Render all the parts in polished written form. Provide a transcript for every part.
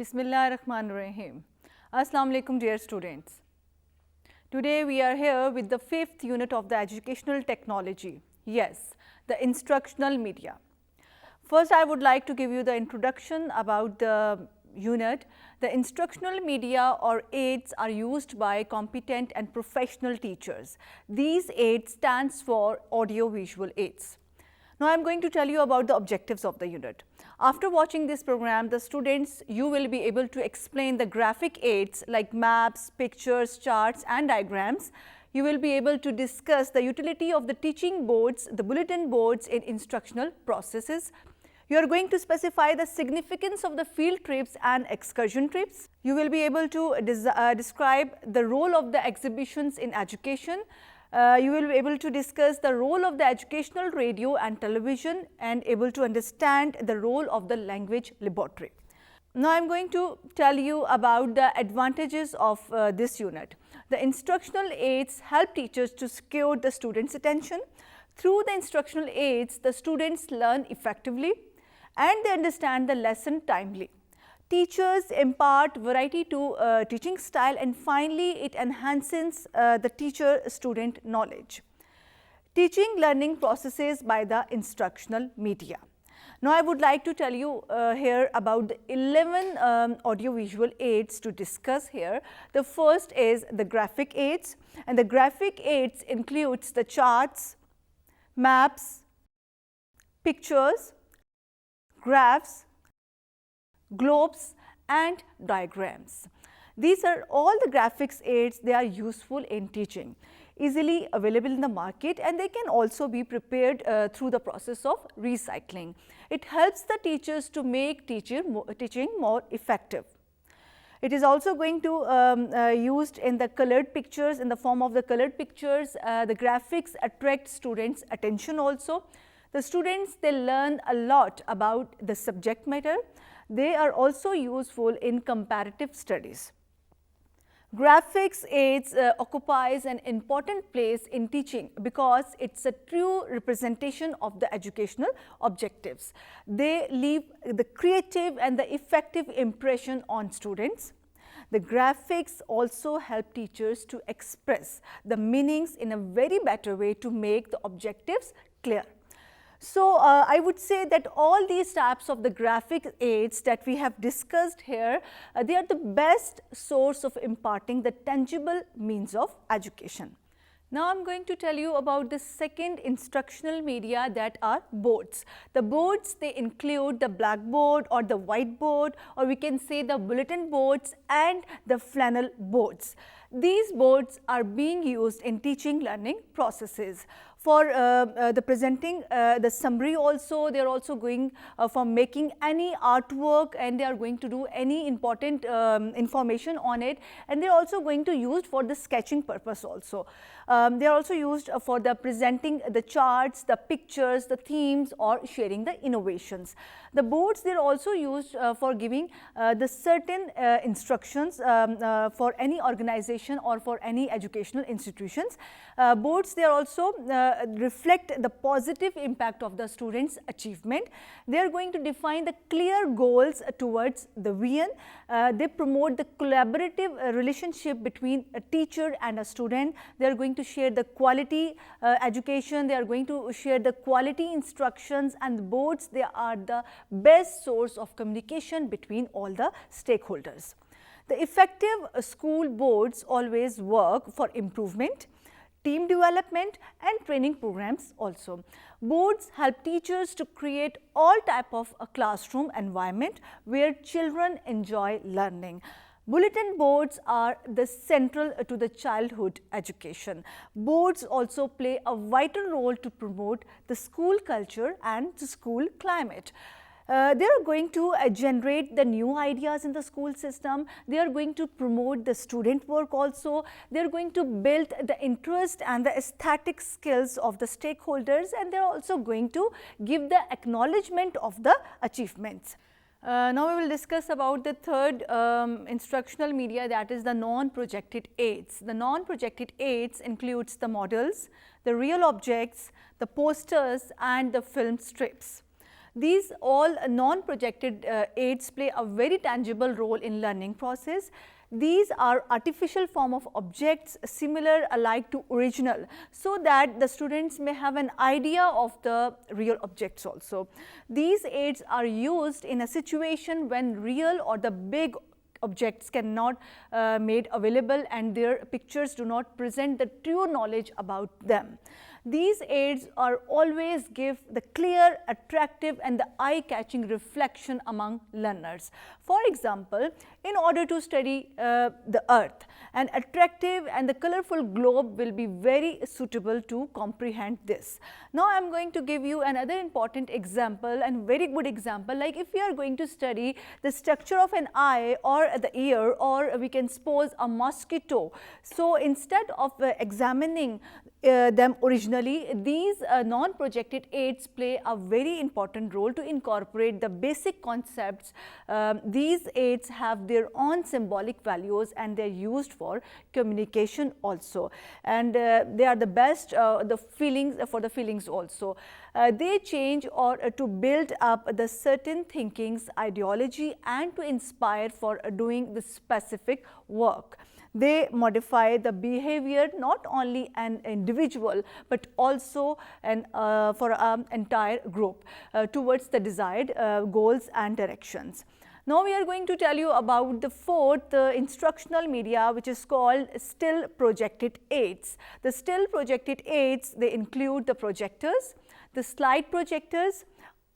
Bismillahirrahmanirrahim. Assalamu alaikum dear students. Today we are here with the 5th unit of the educational technology. Yes, the instructional media. First I would like to give you the introduction about the unit. The instructional media or aids are used by competent and professional teachers. These aids stands for audio-visual aids. Now I am going to tell you about the objectives of the unit. After watching this program, the students, you will be able to explain the graphic aids like maps, pictures, charts and diagrams. You will be able to discuss the utility of the teaching boards, the bulletin boards in instructional processes. You are going to specify the significance of the field trips and excursion trips. You will be able to describe the role of the exhibitions in education. You will be able to discuss the role of the educational radio and television and able to understand the role of the language laboratory. Now I am going to tell you about the advantages of this unit. The instructional aids help teachers to secure the students' attention. Through the instructional aids, the students learn effectively and they understand the lesson timely. Teachers impart variety to teaching style, and finally it enhances the teacher-student knowledge. Teaching learning processes by the instructional media. Now I would like to tell you here about the 11 audiovisual aids to discuss here. The first is the graphic aids, and the graphic aids includes the charts, maps, pictures, graphs, globes and diagrams. These are all the graphics aids. They are useful in teaching, easily available in the market, and they can also be prepared through the process of recycling. It helps the teachers to make teaching more effective. It is also going to used in the colored pictures, in the form of the colored pictures. The graphics attract students' attention also. The students, they learn a lot about the subject matter. They are also useful in comparative studies. Graphics aids occupies an important place in teaching because it's a true representation of the educational objectives. They leave the creative and the effective impression on students. The graphics also help teachers to express the meanings in a very better way to make the objectives clear. So I would say that all these types of the graphic aids that we have discussed here, they are the best source of imparting the tangible means of education. Now I am going to tell you about the second instructional media, that are boards. The boards, they include the blackboard or the whiteboard, or we can say the bulletin boards and the flannel boards. These boards are being used in teaching learning processes. For the presenting the summary also, they are also going for making any artwork, and they are going to do any important information on it, and they are also going to use for the sketching purpose also. They are also used for the presenting the charts, the pictures, the themes, or sharing the innovations. The boards, they are also used for giving the certain instructions for any organization or for any educational institutions. Boards, they are also reflect the positive impact of the students' achievement. They are going to define the clear goals towards the vision. They promote the collaborative relationship between a teacher and a student. They are going to share the quality education. They are going to share the quality instructions, and the boards, they are the best source of communication between all the stakeholders. The effective school boards always work for improvement, team development and training programs also. Boards help teachers to create all type of a classroom environment where children enjoy learning. Bulletin boards are the central to the childhood education. Boards also play a vital role to promote the school culture and the school climate. They are going to generate the new ideas in the school system. They are going to promote the student work also. They are going to build the interest and the aesthetic skills of the stakeholders, and they are also going to give the acknowledgement of the achievements. Now we will discuss about the third instructional media, that is the non-projected aids. The non-projected aids includes the models, the real objects, the posters and the film strips. These all non-projected aids play a very tangible role in learning process. These are artificial form of objects similar alike to original, so that the students may have an idea of the real objects also. These aids are used in a situation when real or the big objects cannot made available and their pictures do not present the true knowledge about them. These aids are always give the clear, attractive and the eye-catching reflection among learners. For example, in order to study the earth, an attractive and the colorful globe will be very suitable to comprehend this. Now I am going to give you another important example and very good example, like if we are going to study the structure of an eye or the ear, or we can suppose a mosquito. So instead of examining them originally, these non-projected aids play a very important role to incorporate the basic concepts. These aids have their own symbolic values and they are used for communication also, and they are the best the feelings for the feelings also. They change or to build up the certain thinkings, ideology and to inspire for doing the specific work. They modify the behavior not only an individual but also for an entire group towards the desired goals and directions. Now we are going to tell you about the fourth instructional media, which is called StillProjected Aids. The StillProjected Aids, they include the projectors, the slide projectors,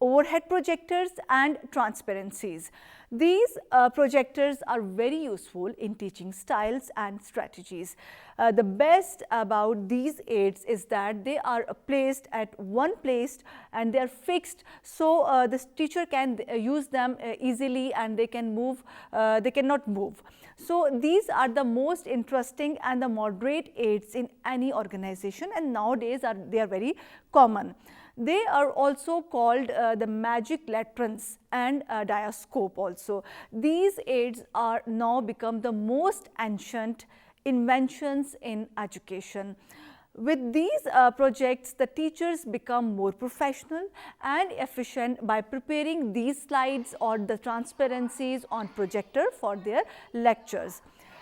overhead projectors and transparencies. These projectors are very useful in teaching styles and strategies. The best about these aids is that they are placed at one place and they are fixed, so the teacher can use them easily and they can move, they cannot move. So these are the most interesting and the moderate aids in any organization, and nowadays they are very common. They are also called the magic latrons and diascope also. These aids are now become the most ancient inventions in education. With these projects, the teachers become more professional and efficient by preparing these slides or the transparencies on projector for their lectures.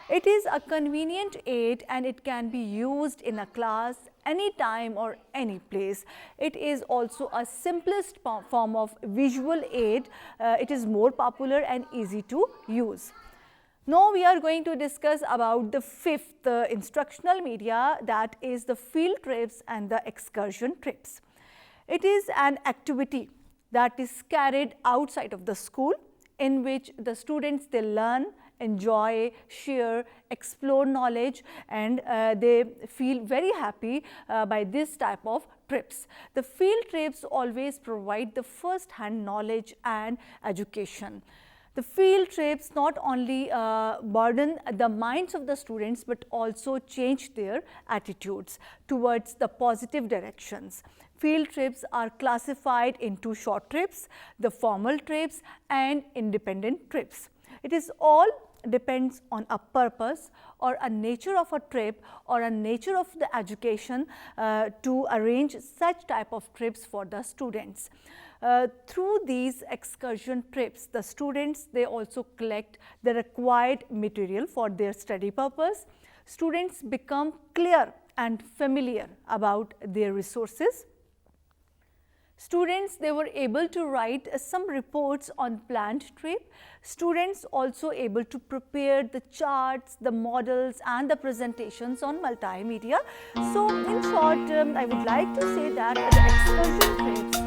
It is a convenient aid and it can be used in a class anytime or any place. It is also a simplest form of visual aid. It is more popular and easy to use. Now we are going to discuss about the fifth instructional media, that is the field trips and the excursion trips. It is an activity that is carried outside of the school in which the students they learn, enjoy, share, explore knowledge, and they feel very happy by this type of trips. The field trips always provide the first-hand knowledge and education. The field trips not only burden the minds of the students but also change their attitudes towards the positive directions. Field trips are classified into short trips, the formal trips and independent trips. It is all depends on a purpose or a nature of a trip or a nature of the education to arrange such type of trips for the students. Through these excursion trips, the students they also collect the required material for their study purpose. Students become clear and familiar about their resources. Students they were able to write some reports on planned trip. Students also able to prepare the charts, the models and the presentations on multimedia. So in short, I would like to say that the excursion trips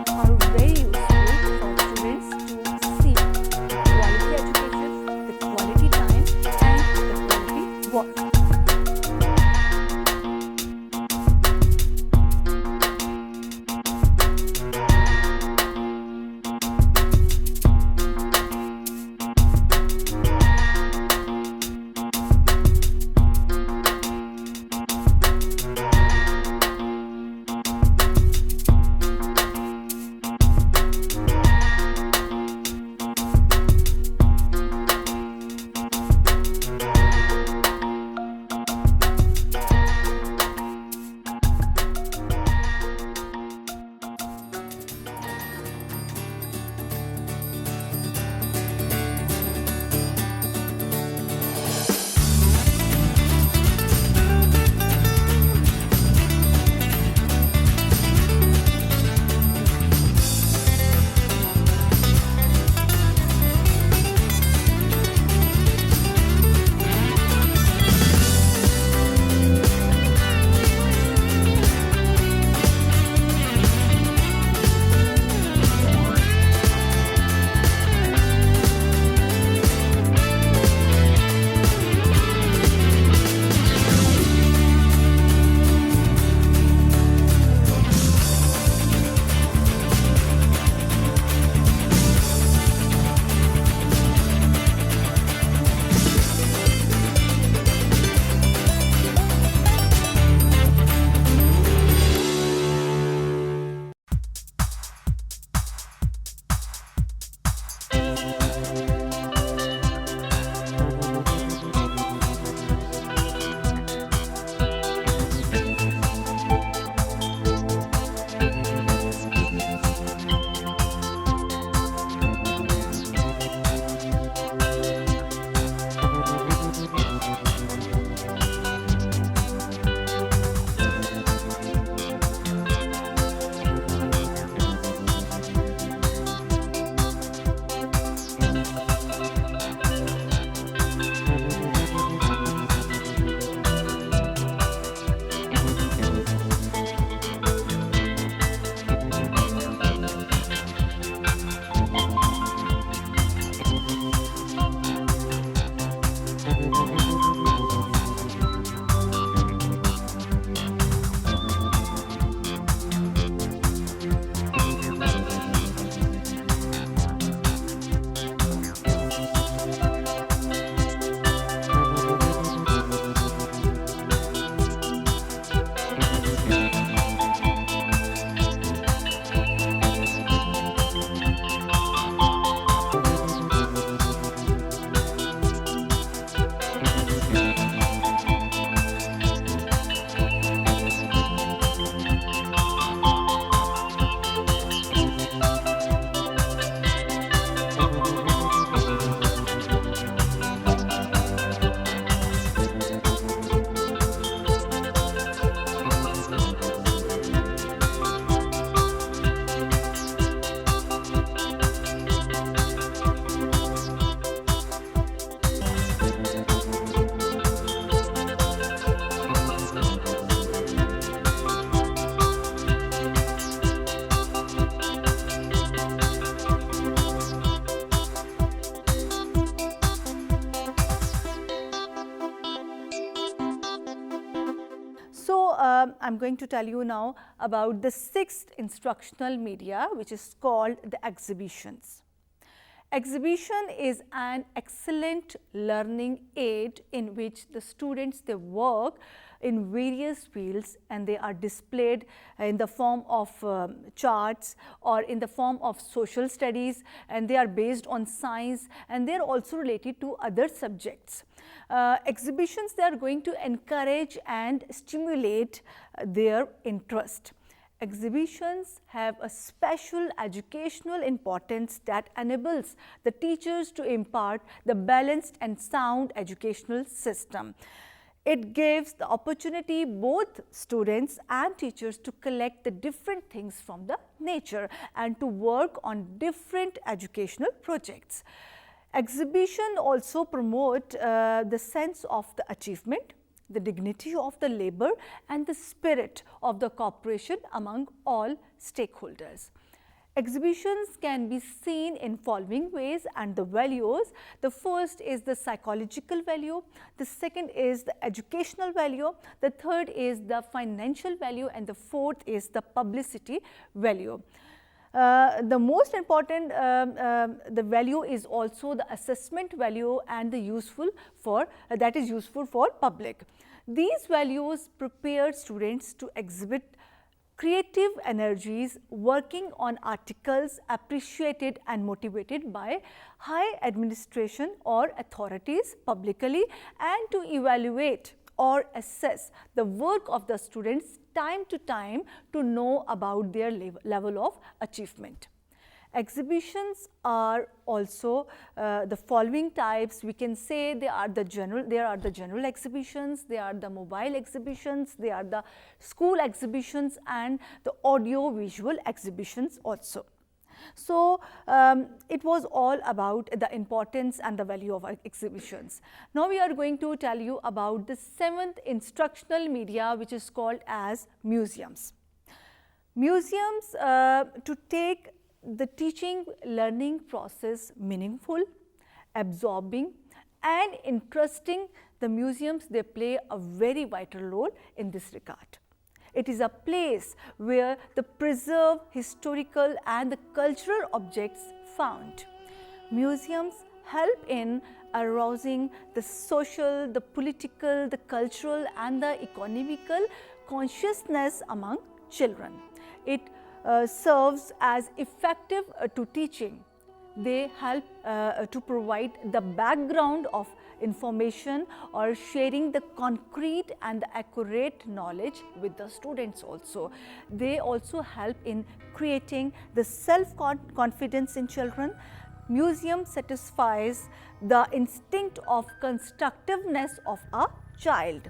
are very useful for students to see quality education, the quality time and the quality work. I'm going to tell you now about the sixth instructional media, which is called the exhibitions. Exhibition is an excellent learning aid in which the students, they work in various fields and they are displayed in the form of charts or in the form of social studies, and they are based on science, and they are also related to other subjects. Exhibitions, they are going to encourage and stimulate their interest. Exhibitions have a special educational importance that enables the teachers to impart the balanced and sound educational system. It gives the opportunity both students and teachers to collect the different things from the nature and to work on different educational projects. Exhibition also promote the sense of the achievement, the dignity of the labor, and the spirit of the cooperation among all stakeholders. Exhibitions can be seen in following ways and the values. The first is the psychological value, the second is the educational value, the third is the financial value, and the fourth is the publicity value. The most important the value is also the assessment value and the useful for that is useful for public. These values prepare students to exhibit creative energies, working on articles appreciated and motivated by high administration or authorities publicly, and to evaluate or assess the work of the students time to time to know about their level of achievement. Exhibitions are also the following types. We can say there are the general exhibitions, there are the mobile exhibitions, there are the school exhibitions, and the audio visual exhibitions also. So, it was all about the importance and the value of exhibitions. Now, we are going to tell you about the seventh instructional media, which is called as museums. Museums, to take the teaching learning process meaningful, absorbing, and interesting, the museums, they play a very vital role in this regard. It is a place where the preserved historical and the cultural objects found. Museums help in arousing the social, the political, the cultural, and the economical consciousness among children. It serves as effective to teaching. They help to provide the background of information or sharing the concrete and the accurate knowledge with the students also. They also help in creating the self-confidence in children. Museum satisfies the instinct of constructiveness of a child.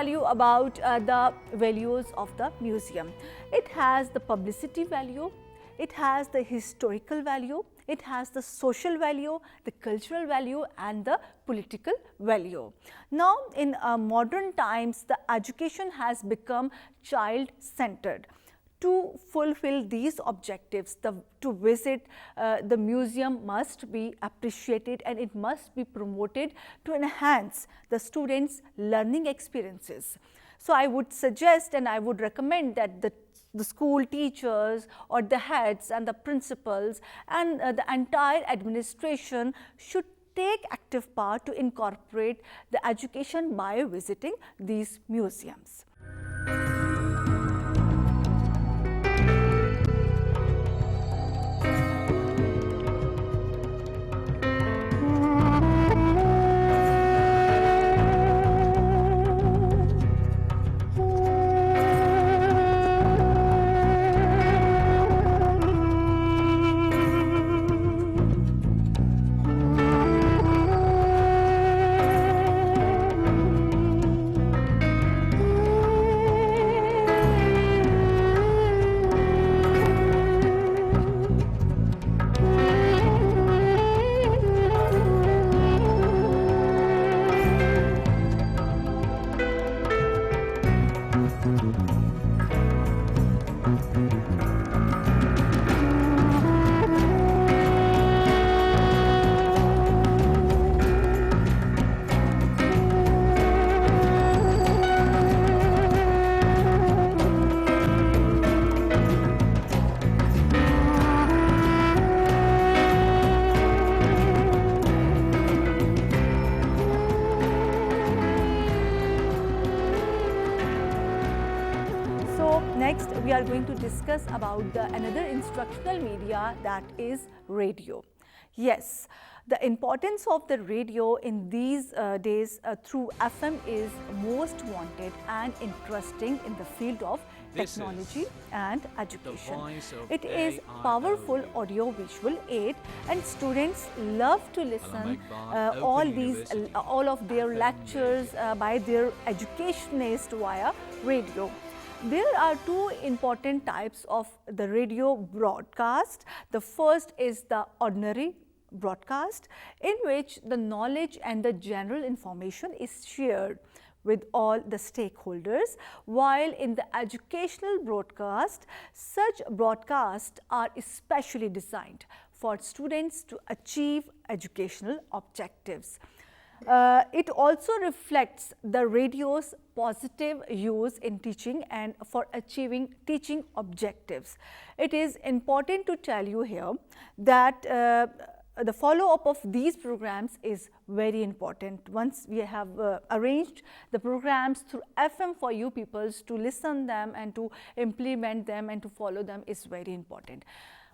tell you about the values of the museum. It has the publicity value, it has the historical value, it has the social value, the cultural value and the political value. Now, in modern times, the education has become child-centered. To fulfill these objectives, to visit the museum must be appreciated and it must be promoted to enhance the students' learning experiences. So, I would suggest and I would recommend that the school teachers or the heads and the principals and the entire administration should take active part to incorporate the education by visiting these museums. Next, we are going to discuss about another instructional media, that is radio. Yes, the importance of the radio in these days through FM is most wanted and interesting in the field of technology and education. It is powerful audio-visual aid and students love to listen all of their lectures by their educationists via radio. There are two important types of the radio broadcast. The first is the ordinary broadcast, in which the knowledge and the general information is shared with all the stakeholders, while in the educational broadcast, such broadcasts are especially designed for students to achieve educational objectives. It also reflects the radio's positive use in teaching and for achieving teaching objectives. It is important to tell you here that the follow-up of these programs is very important. Once we have arranged the programs through FM for you peoples to listen them and to implement them and to follow them is very important.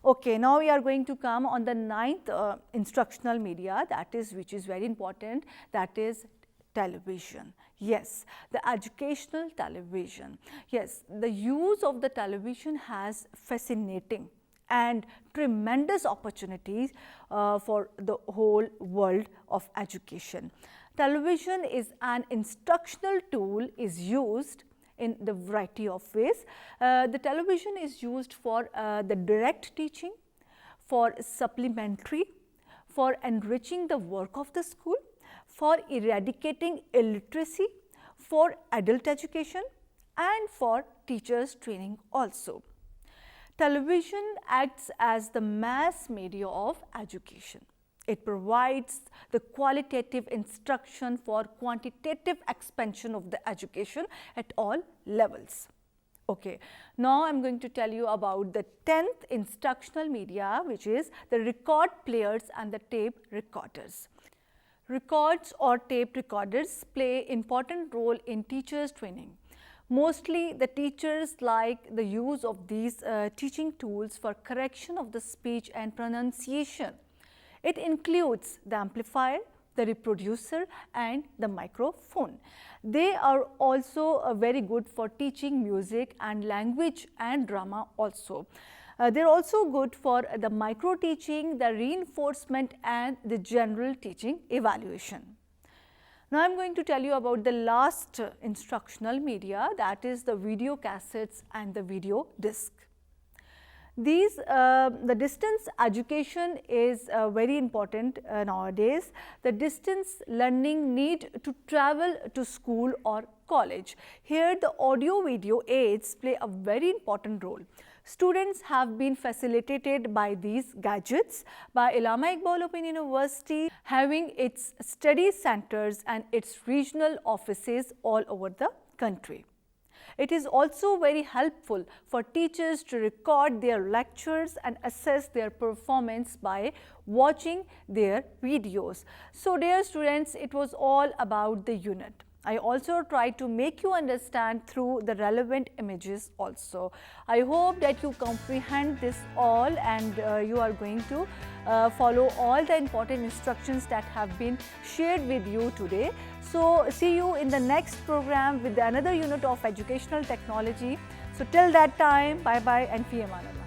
Okay, now we are going to come on the ninth instructional media, which is very important, that is television. Yes, the educational television. Yes, the use of the television has fascinating and tremendous opportunities for the whole world of education. Television is an instructional tool, is used in the variety of ways. The television is used for the direct teaching, for supplementary, for enriching the work of the school, for eradicating illiteracy, for adult education and for teachers training also. Television acts as the mass media of education. It provides the qualitative instruction for quantitative expansion of the education at all levels. Okay, now I am going to tell you about the 10th instructional media, which is the record players and the tape recorders. Records or tape recorders play important role in teachers' training. Mostly the teachers like the use of these teaching tools for correction of the speech and pronunciation. It includes the amplifier, the reproducer and the microphone. They are also very good for teaching music and language and drama also. They are also good for the micro teaching, the reinforcement and the general teaching evaluation. Now I am going to tell you about the last instructional media, that is the video cassettes and the video disc. The distance education is very important nowadays. The distance learning need to travel to school or college. Here the audio video aids play a very important role. Students have been facilitated by these gadgets by Allama Iqbal Open University, having its study centers and its regional offices all over the country. It is also very helpful for teachers to record their lectures and assess their performance by watching their videos. So dear students, it was all about the unit. I also try to make you understand through the relevant images also. I hope that you comprehend this all and you are going to follow all the important instructions that have been shared with you today. So see you in the next program with another unit of educational technology. So till that time, bye bye and fi aman Allah.